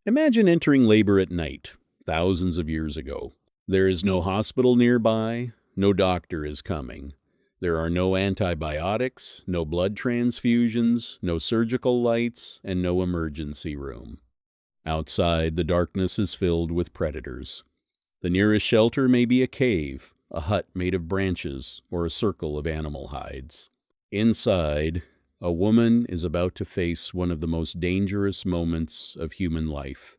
Imagine entering labor at night, thousands of years ago. There is no hospital nearby, no doctor is coming. There are no antibiotics, no blood transfusions, no surgical lights, and no emergency room. Outside, the darkness is filled with predators. The nearest shelter may be a cave, a hut made of branches, or a circle of animal hides. Inside, a woman is about to face one of the most dangerous moments of human life.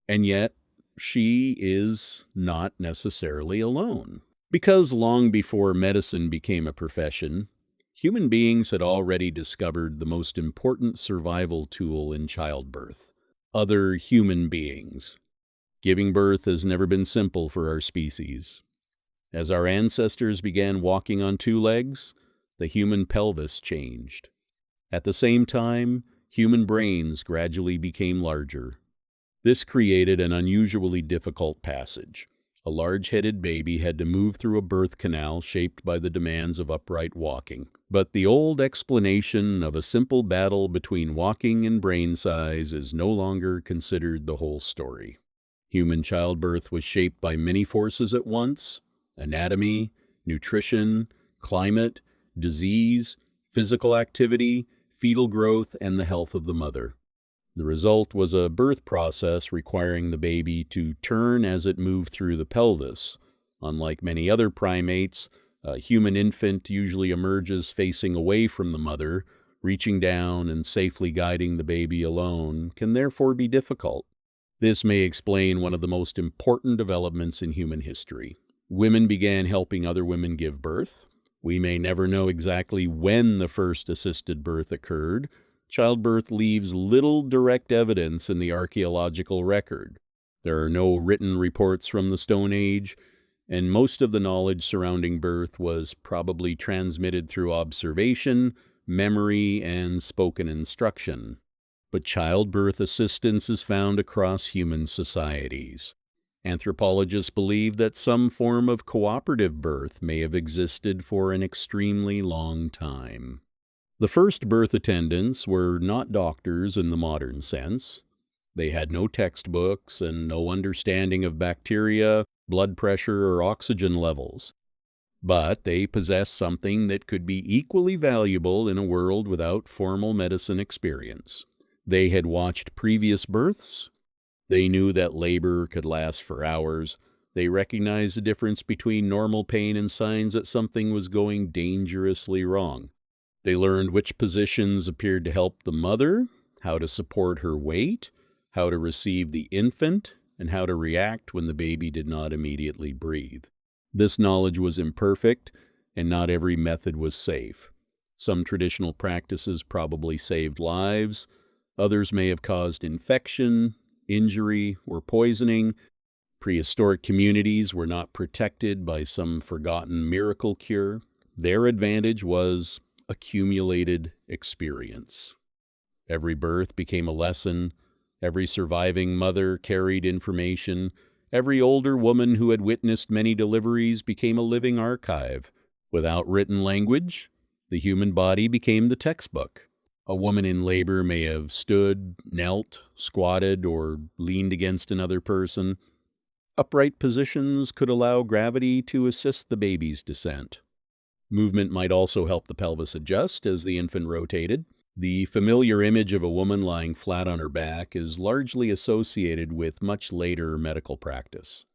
And yet, she is not necessarily alone. Because long before medicine became a profession, human beings had already discovered the most important survival tool in childbirth: other human beings. Giving birth has never been simple for our species. As our ancestors began walking on two legs, the human pelvis changed. At the same time, human brains gradually became larger. This created an unusually difficult passage. A large-headed baby had to move through a birth canal shaped by the demands of upright walking. But the old explanation of a simple battle between walking and brain size is no longer considered the whole story. Human childbirth was shaped by many forces at once: anatomy, nutrition, climate, disease, physical activity, fetal growth, and the health of the mother. The result was a birth process requiring the baby to turn as it moved through the pelvis. Unlike many other primates, a human infant usually emerges facing away from the mother. Reaching down and safely guiding the baby alone can therefore be difficult. This may explain one of the most important developments in human history. Women began helping other women give birth. We may never know exactly when the first assisted birth occurred. Childbirth leaves little direct evidence in the archaeological record. There are no written reports from the Stone Age, and most of the knowledge surrounding birth was probably transmitted through observation, memory, and spoken instruction. But childbirth assistance is found across human societies. Anthropologists believe that some form of cooperative birth may have existed for an extremely long time. The first birth attendants were not doctors in the modern sense. They had no textbooks and no understanding of bacteria, blood pressure, or oxygen levels. But they possessed something that could be equally valuable in a world without formal medicine experience. They had watched previous births. They knew that labor could last for hours. They recognized the difference between normal pain and signs that something was going dangerously wrong. They learned which positions appeared to help the mother, how to support her weight, how to receive the infant, and how to react when the baby did not immediately breathe. This knowledge was imperfect, and not every method was safe. Some traditional practices probably saved lives. Others may have caused infection, injury, or poisoning. Prehistoric communities were not protected by some forgotten miracle cure. Their advantage was accumulated experience. Every birth became a lesson. Every surviving mother carried information. Every older woman who had witnessed many deliveries became a living archive. Without written language, the human body became the textbook. A woman in labor may have stood, knelt, squatted, or leaned against another person. Upright positions could allow gravity to assist the baby's descent. Movement might also help the pelvis adjust as the infant rotated. The familiar image of a woman lying flat on her back is largely associated with much later medical practice.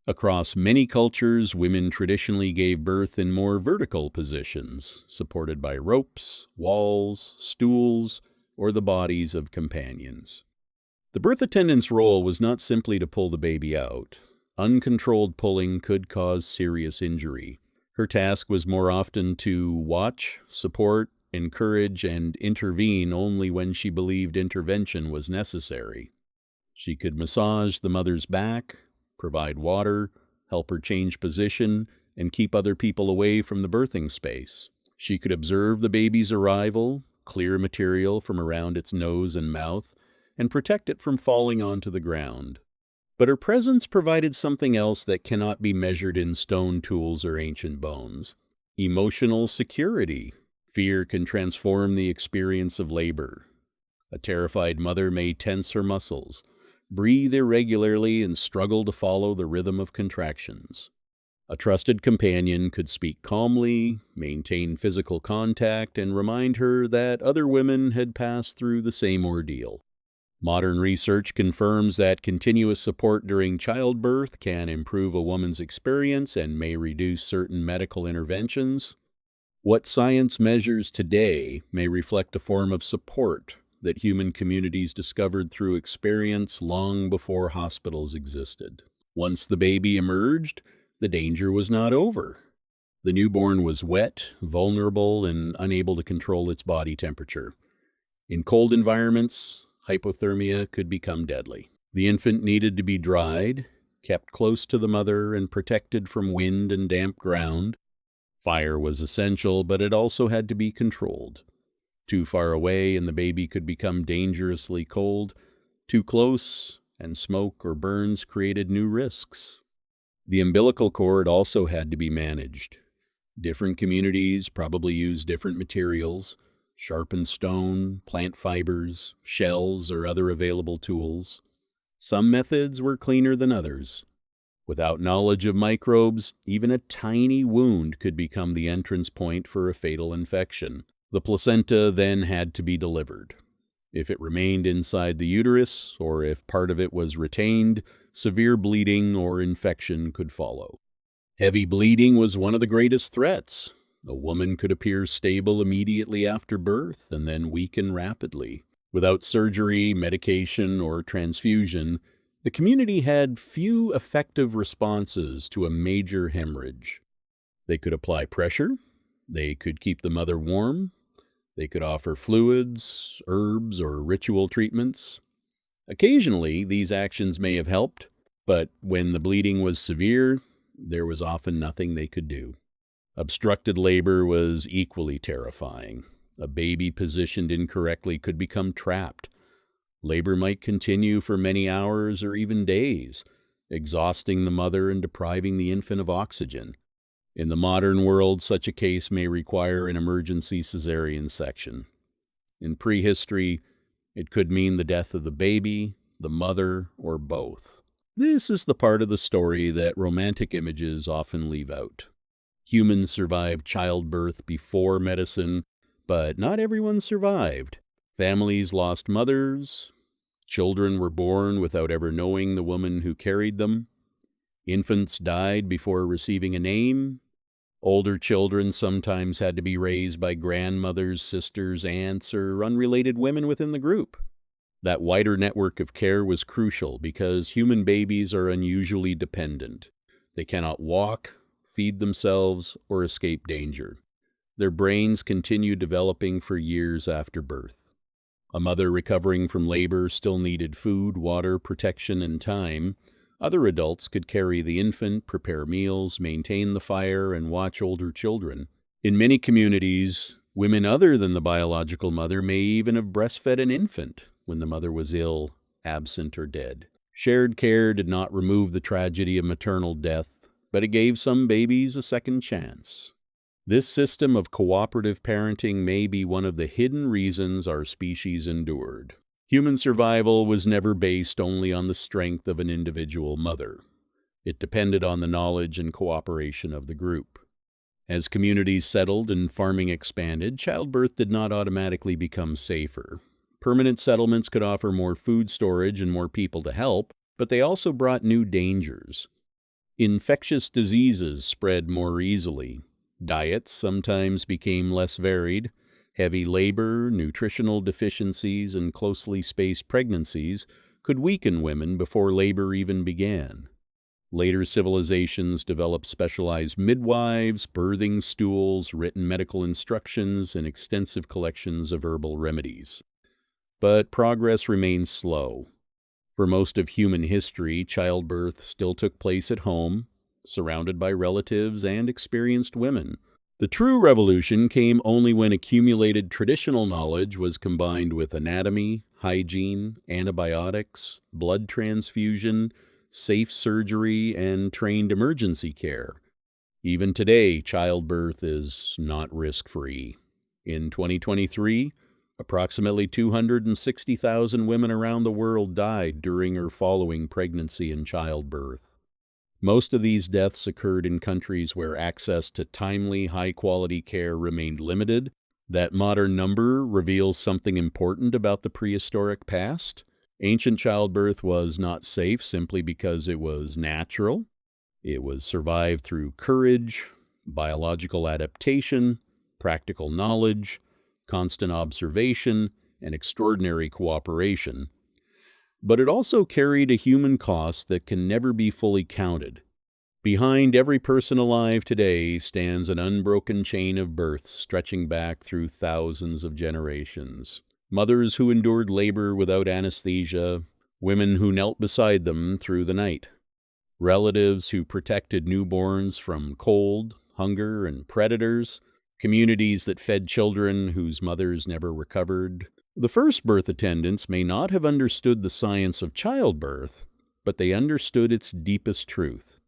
Across many cultures, women traditionally gave birth in more vertical positions, supported by ropes, walls, stools, or the bodies of companions. The birth attendant's role was not simply to pull the baby out. Uncontrolled pulling could cause serious injury. Her task was more often to watch, support, encourage, and intervene only when she believed intervention was necessary. She could massage the mother's back, provide water, help her change position, and keep other people away from the birthing space. She could observe the baby's arrival, clear material from around its nose and mouth, and protect it from falling onto the ground. But her presence provided something else that cannot be measured in stone tools or ancient bones: emotional security. Fear can transform the experience of labor. A terrified mother may tense her muscles, breathe irregularly, and struggle to follow the rhythm of contractions. A trusted companion could speak calmly, maintain physical contact, and remind her that other women had passed through the same ordeal. Modern research confirms that continuous support during childbirth can improve a woman's experience and may reduce certain medical interventions. What science measures today may reflect a form of support that human communities discovered through experience long before hospitals existed. Once the baby emerged, the danger was not over. The newborn was wet, vulnerable, and unable to control its body temperature. In cold environments, hypothermia could become deadly. The infant needed to be dried, kept close to the mother, and protected from wind and damp ground. Fire was essential, but it also had to be controlled. Too far away and the baby could become dangerously cold. Too close, and smoke or burns created new risks. The umbilical cord also had to be managed. Different communities probably used different materials: sharpened stone, plant fibers, shells, or other available tools. Some methods were cleaner than others. Without knowledge of microbes, even a tiny wound could become the entrance point for a fatal infection. The placenta then had to be delivered. If it remained inside the uterus, or if part of it was retained, severe bleeding or infection could follow. Heavy bleeding was one of the greatest threats. A woman could appear stable immediately after birth and then weaken rapidly. Without surgery, medication, or transfusion, the community had few effective responses to a major hemorrhage. They could apply pressure, they could keep the mother warm, they could offer fluids, herbs, or ritual treatments. Occasionally, these actions may have helped, but when the bleeding was severe, there was often nothing they could do. Obstructed labor was equally terrifying. A baby positioned incorrectly could become trapped. Labor might continue for many hours or even days, exhausting the mother and depriving the infant of oxygen. In the modern world, such a case may require an emergency cesarean section. In prehistory, it could mean the death of the baby, the mother, or both. This is the part of the story that romantic images often leave out. Humans survived childbirth before medicine, but not everyone survived. Families lost mothers. Children were born without ever knowing the woman who carried them. Infants died before receiving a name. Older children sometimes had to be raised by grandmothers, sisters, aunts, or unrelated women within the group. That wider network of care was crucial because human babies are unusually dependent. They cannot walk, feed themselves, or escape danger. Their brains continue developing for years after birth. A mother recovering from labor still needed food, water, protection, and time. Other adults could carry the infant, prepare meals, maintain the fire, and watch older children. In many communities, women other than the biological mother may even have breastfed an infant when the mother was ill, absent, or dead. Shared care did not remove the tragedy of maternal death, but it gave some babies a second chance. This system of cooperative parenting may be one of the hidden reasons our species endured. Human survival was never based only on the strength of an individual mother. It depended on the knowledge and cooperation of the group. As communities settled and farming expanded, childbirth did not automatically become safer. Permanent settlements could offer more food storage and more people to help, but they also brought new dangers. Infectious diseases spread more easily. Diets sometimes became less varied. Heavy labor, nutritional deficiencies, and closely spaced pregnancies could weaken women before labor even began. Later civilizations developed specialized midwives, birthing stools, written medical instructions, and extensive collections of herbal remedies. But progress remains slow. For most of human history, childbirth still took place at home, surrounded by relatives and experienced women. The true revolution came only when accumulated traditional knowledge was combined with anatomy, hygiene, antibiotics, blood transfusion, safe surgery, and trained emergency care. Even today, childbirth is not risk-free. In 2023, Approximately 260,000 women around the world died during or following pregnancy and childbirth. Most of these deaths occurred in countries where access to timely, high-quality care remained limited. That modern number reveals something important about the prehistoric past. Ancient childbirth was not safe simply because it was natural. It was survived through courage, biological adaptation, practical knowledge, constant observation, and extraordinary cooperation. But it also carried a human cost that can never be fully counted. Behind every person alive today stands an unbroken chain of births stretching back through thousands of generations. Mothers who endured labor without anesthesia, women who knelt beside them through the night, relatives who protected newborns from cold, hunger, and predators, communities that fed children whose mothers never recovered. The first birth attendants may not have understood the science of childbirth, but they understood its deepest truth.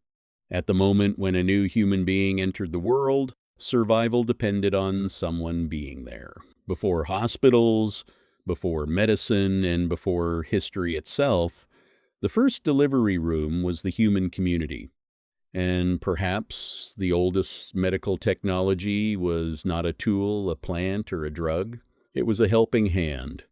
At the moment when a new human being entered the world, survival depended on someone being there. Before hospitals, before medicine, and before history itself, the first delivery room was the human community. And perhaps the oldest medical technology was not a tool, a plant, or a drug. It was a helping hand,